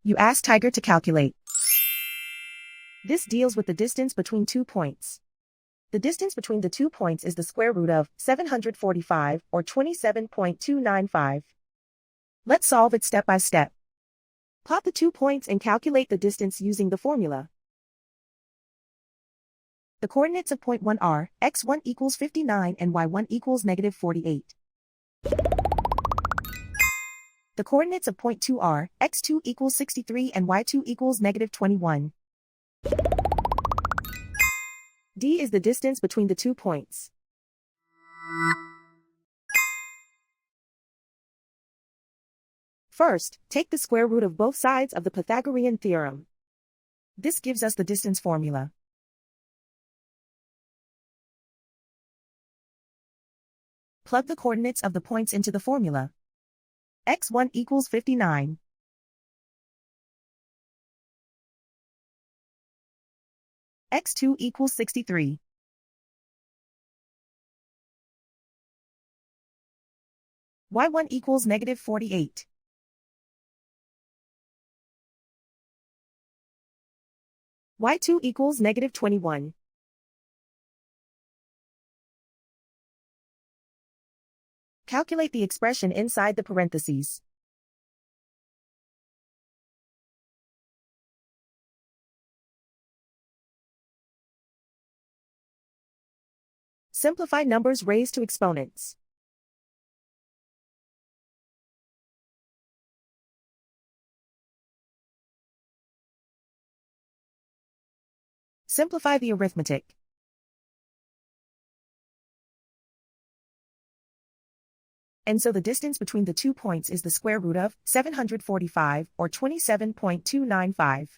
You ask Tiger to calculate. This deals with the distance between 2 points. The distance between the 2 points is the square root of 745, or 27.295. Let's solve it step by step. Plot the 2 points and calculate the distance using the formula. The coordinates of point 1 are x1 equals 59 and y1 equals negative 48. The coordinates of point 2 are x2 equals 63 and y2 equals negative 21. D is the distance between the 2 points. First, take the square root of both sides of the Pythagorean theorem. This gives us the distance formula. Plug the coordinates of the points into the formula. x1 equals 59. x2 equals 63. y1 equals negative 48. y2 equals negative 21. Calculate the expression inside the parentheses. Simplify numbers raised to exponents. Simplify the arithmetic. And so the distance between the 2 points is the square root of 745, or 27.295.